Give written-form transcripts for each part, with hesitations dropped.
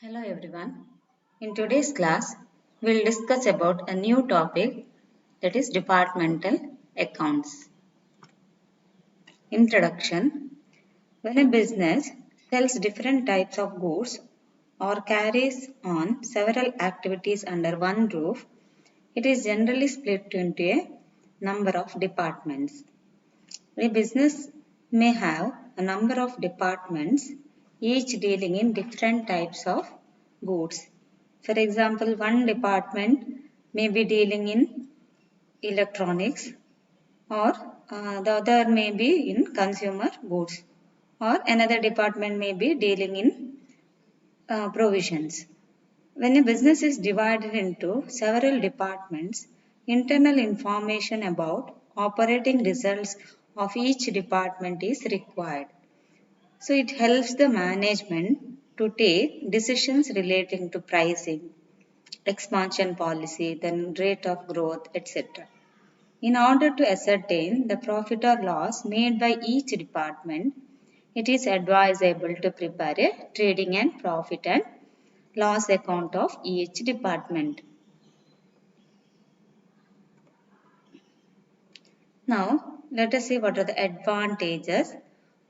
Hello everyone. In today's class, we'll discuss about a new topic, that is departmental accounts. Introduction. When a business sells different types of goods or carries on several activities under one roof, it is generally split into a number of departments. A business may have a number of departments, each dealing in different types of goods. For example, one department may be dealing in electronics, or the other may be in consumer goods, or another department may be dealing in provisions. When a business is divided into several departments, internal information about operating results of each department is required. So it helps the management to take decisions relating to pricing, expansion policy, then rate of growth, etc. In order to ascertain the profit or loss made by each department, it is advisable to prepare a trading and profit and loss account of each department. Now, let us see what are the advantages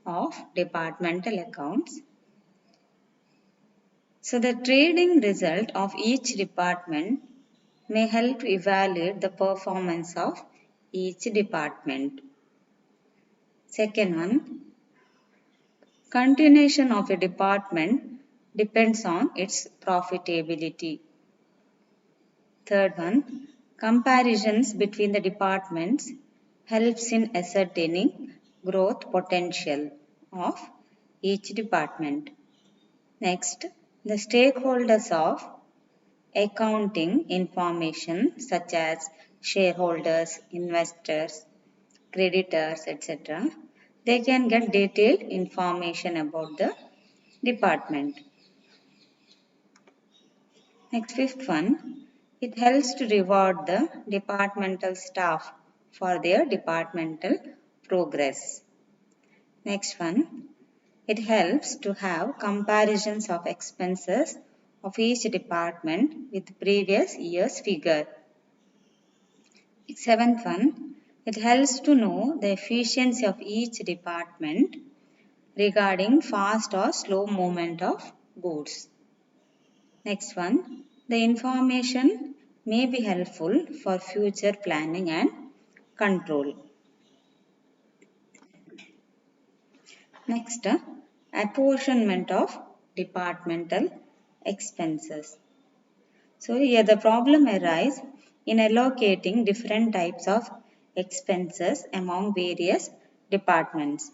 of departmental accounts. So, the trading result of each department may help to evaluate the performance of each department. Second one, continuation of a department depends on its profitability. Third one, comparisons between the departments helps in ascertaining growth potential of each department. Next, the stakeholders of accounting information such as shareholders, investors, creditors, etc. They can get detailed information about the department. Next, fifth one, it helps to reward the departmental staff for their departmental progress. Next one, it helps to have comparisons of expenses of each department with previous year's figure. Seventh one, it helps to know the efficiency of each department regarding fast or slow movement of goods. Next one, the information may be helpful for future planning and control. Next, apportionment of departmental expenses. So here the problem arises in allocating different types of expenses among various departments.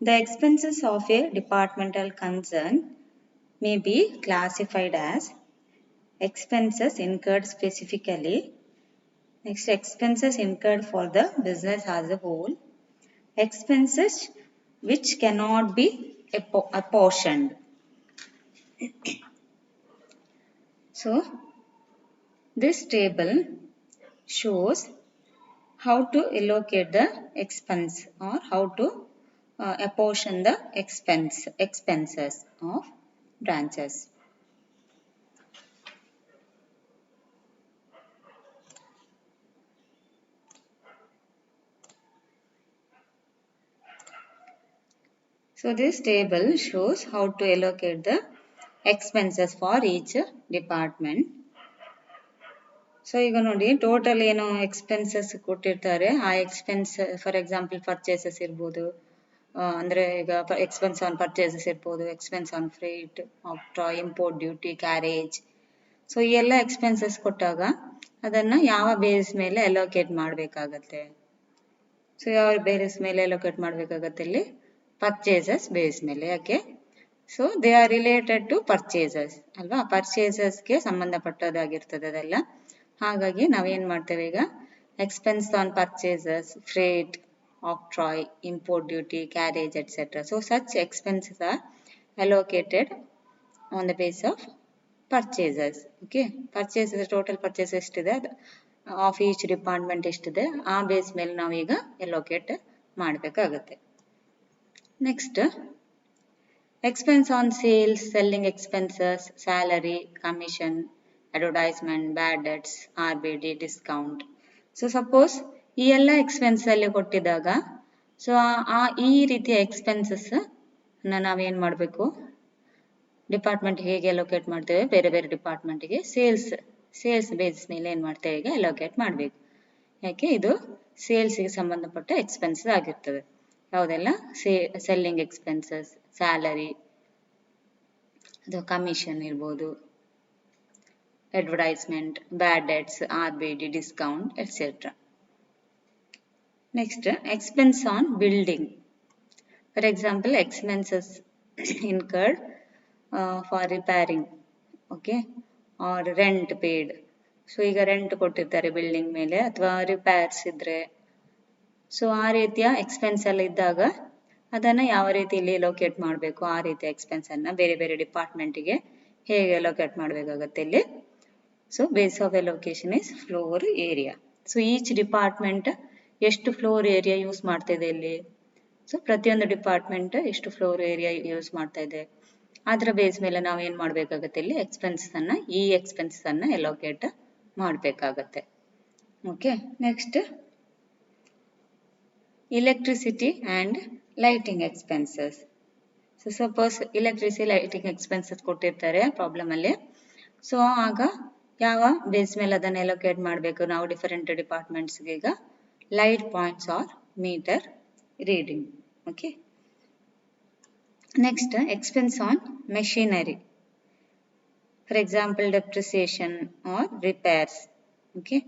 The expenses of a departmental concern may be classified as expenses incurred specifically. Next, expenses incurred for the business as a whole. Expenses which cannot be apportioned. So, this table shows how to allocate the expense or how to apportion the expenses of branches. So this table shows how to allocate the expenses for each department. So ಈಗ ನೋಡಿ total ಏನು expenses ಕೊಟ್ಟಿರ್ತಾರೆ ಆ expense for example purchases ಇರ್ಬೋದು, ಅಂದರೆ ಈಗ expense on purchases ಇರ್ಬೋದು, expense on freight, import duty, carriage. So ಈ ಎಲ್ಲ ಎಕ್ಸ್ಪೆನ್ಸಸ್ ಕೊಟ್ಟಾಗ ಅದನ್ನು ಯಾವ ಬೇಸ್ ಮೇಲೆ ಅಲೋಕೇಟ್ ಮಾಡಬೇಕಾಗತ್ತೆ? ಸೊ ಯಾವ ಬೇಸ್ ಮೇಲೆ ಅಲೋಕೇಟ್ ಮಾಡಬೇಕಾಗತ್ತೆ? ಇಲ್ಲಿ ಪರ್ಚೇಸಸ್ ಬೇಸ್ ಮೇಲೆ. ಯಾಕೆ? So they are related to purchases ಅಲ್ವಾ, ಪರ್ಚೇಸಸ್ಗೆ ಸಂಬಂಧಪಟ್ಟದಾಗಿರ್ತದೆ ಅದೆಲ್ಲ. ಹಾಗಾಗಿ ನಾವೇನು ಮಾಡ್ತೇವೆ ಈಗ, expense on purchases, freight, octroi, import duty, carriage etcetera. So such expenses are allocated on the base of purchases. Okay, purchases total purchase ಎಷ್ಟಿದೆ ಆಫ್ ಈಚ್ ಡಿಪಾರ್ಟ್ಮೆಂಟ್ ಎಷ್ಟಿದೆ ಆ ಬೇಸ್ ಮೇಲೆ ನಾವೀಗ ಅಲೋಕೇಟ್ ಮಾಡಬೇಕಾಗತ್ತೆ. Next, Expense on sales, selling expenses, salary, commission, advertisement, bad debts, RBD, discount. So suppose ಈ ಎಲ್ಲ expense ಅಲ್ಲಿ ಕೊಟ್ಟಿದ್ದಾಗ so ಈ ರೀತಿಯ ಎಕ್ಸ್ಪೆನ್ಸಸ್ ನಾವೇನ್ ಮಾಡಬೇಕು, ಡಿಪಾರ್ಟ್ಮೆಂಟ್ ಹೇಗೆ ಅಲೋಕೇಟ್ ಮಾಡ್ತೇವೆ, ಬೇರೆ ಬೇರೆ ಡಿಪಾರ್ಟ್ಮೆಂಟ್ಗೆ ಸೇಲ್ಸ್ ಬೇಸ್ ಮೇಲೆ ಏನ್ ಮಾಡ್ತೇವೆ ಈಗ ಅಲೋಕೇಟ್ ಮಾಡಬೇಕು. ಯಾಕೆ ಇದು ಸೇಲ್ಸ್ಗೆ ಸಂಬಂಧಪಟ್ಟ ಎಕ್ಸ್ಪೆನ್ಸಸ್ ಆಗಿರ್ತದೆ. ಯಾವುದೆಲ್ಲ ಸೆಲ್ಲಿಂಗ್ ಎಕ್ಸ್ಪೆನ್ಸಸ್, ಸ್ಯಾಲರಿ, ಅದು ಕಮಿಷನ್ ಇರ್ಬೋದು, advertisement, bad debts, RBD, discount, etcetera. Next expense on building. For example expenses incurred for repairing, okay, or rent paid. So ಈಗ ರೆಂಟ್ ಕೊಟ್ಟಿರ್ತಾರೆ ಬಿಲ್ಡಿಂಗ್ ಮೇಲೆ ಅಥವಾ ರಿಪೇರ್ಸ್ ಇದ್ರೆ, ಸೊ ಆ ರೀತಿಯ ಎಕ್ಸ್ಪೆನ್ಸ್ ಎಲ್ಲ ಇದ್ದಾಗ ಅದನ್ನ ಯಾವ ರೀತಿಯಲ್ಲಿ ಲೊಕೇಟ್ ಮಾಡಬೇಕು, ಆ ರೀತಿಯ ಎಕ್ಸ್ಪೆನ್ಸ್ ಅನ್ನ ಬೇರೆ ಬೇರೆ ಡಿಪಾರ್ಟ್ಮೆಂಟ್ಗೆ ಹೇಗೆ ಲೊಕೇಟ್ ಮಾಡಬೇಕಾಗತ್ತೆ ಇಲ್ಲಿ. So base of allocation is floor area. So each department ಎಷ್ಟು ಫ್ಲೋರ್ ಏರಿಯಾ ಯೂಸ್ ಮಾಡ್ತಾ ಇದೆ ಇಲ್ಲಿ. ಸೊ ಪ್ರತಿಯೊಂದು ಡಿಪಾರ್ಟ್ಮೆಂಟ್ ಎಷ್ಟು ಫ್ಲೋರ್ ಏರಿಯಾ ಯೂಸ್ ಮಾಡ್ತಾ ಇದೆ, ಅದರ ಬೇಸ್ ಮೇಲೆ ನಾವು ಏನ್ ಮಾಡ್ಬೇಕಾಗತ್ತೆ ಇಲ್ಲಿ ಈ ಎಕ್ಸ್ಪೆನ್ಸ್ ಅನ್ನ ಅಲೋಕೇಟ್ ಮಾಡಬೇಕಾಗತ್ತೆ. Okay, next electricity and lighting expenses. So suppose electricity lighting expenses ಕೊಟ್ಟಿರ್ತಾರೆ ಪ್ರಾಬ್ಲಮ್ ಅಲ್ಲಿ. ಸೊ ಆಗ ಯಾವ ಬೇಸ್ ಮೇಲೆ ಅದನ್ನ ಅಲೋಕೇಟ್ ಮಾಡಬೇಕು ನಾವು ಡಿಫರೆಂಟ್ ಡಿಪಾರ್ಟ್ಮೆಂಟ್ಸ್ಗೆ. ಈಗ light points or meter reading. Okay, next expense on machinery. For example depreciation or repairs. Okay,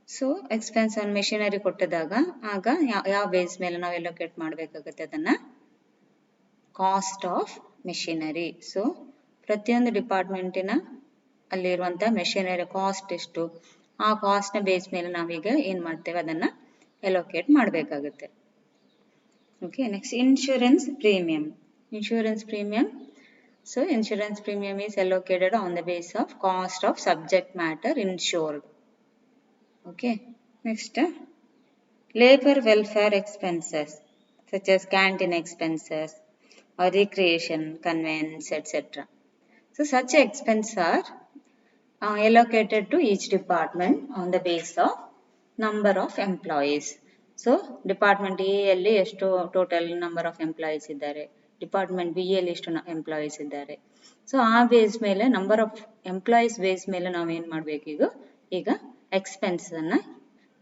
so expense on machinery ಕೊಟ್ಟಿದಾಗ ಆಗ ಯಾವ ಬೇಸ್ ಮೇಲೆ ನಾವು ಅಲೋಕೇಟ್ ಮಾಡಬೇಕಾಗುತ್ತೆ ಅದನ್ನ ಕಾಸ್ಟ್ ಆಫ್ ಮೆಷಿನರಿ. ಸೊ ಪ್ರತಿಯೊಂದು ಡಿಪಾರ್ಟ್ಮೆಂಟಿನ ಅಲ್ಲಿರುವಂತಹ ಮೆಷಿನರಿ ಕಾಸ್ಟ್ ಎಷ್ಟು, ಆ ಕಾಸ್ಟ್ ನ ಬೇಸ್ ಮೇಲೆ ನಾವೀಗ ಏನ್ ಮಾಡ್ತೇವೆ ಅದನ್ನ ಅಲೋಕೇಟ್ ಮಾಡಬೇಕಾಗುತ್ತೆ. Okay, next insurance premium. Insurance premium. So insurance premium is allocated on the base of cost of subject matter insured. Okay, next labor welfare expenses such as canteen expenses or recreation, conveyance, etc. So such expenses are allocated to each department on the base of number of employees. So department A ಅಲ್ಲಿ ಎಷ್ಟು total number of employees ಇದ್ದಾರೆ, department B ಅಲ್ಲಿ ಎಷ್ಟು employees ಇದ್ದಾರೆ. So ಆ base ಮೇಲೆ number of employees base ಮೇಲೆ ನಾವು ಏನ್ ಮಾಡ್ಬೇಕು ಈಗ ಎಕ್ಸ್ಪೆನ್ಸ್ ಅನ್ನ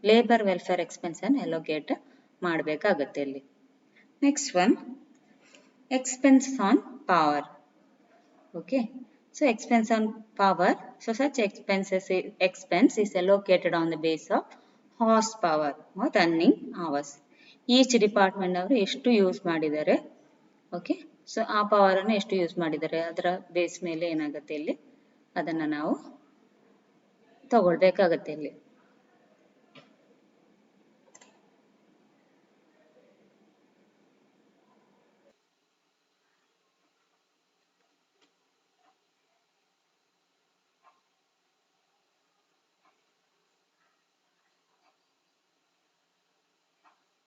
ಲೇಬರ್ ವೆಲ್ಫೇರ್ ಎಕ್ಸ್ಪೆನ್ಸ್ ಅನ್ನು ಅಲೋಕೇಟ್ ಮಾಡಬೇಕಾಗತ್ತೆ ಇಲ್ಲಿ. Next one expense on power. Okay, so expense on power. So such expense is allocated on the base of horsepower or running hours. Each department ಅವರು ಎಷ್ಟು ಯೂಸ್ ಮಾಡಿದ್ದಾರೆ, okay, so ಆ power ಅನ್ನು ಎಷ್ಟು use ಮಾಡಿದ್ದಾರೆ ಅದರ ಬೇಸ್ ಮೇಲೆ ಏನಾಗುತ್ತೆ ಇಲ್ಲಿ ಅದನ್ನ ನಾವು ತಗೊಳ್ಬೇಕಾಗತ್ತೆ ಇಲ್ಲಿ.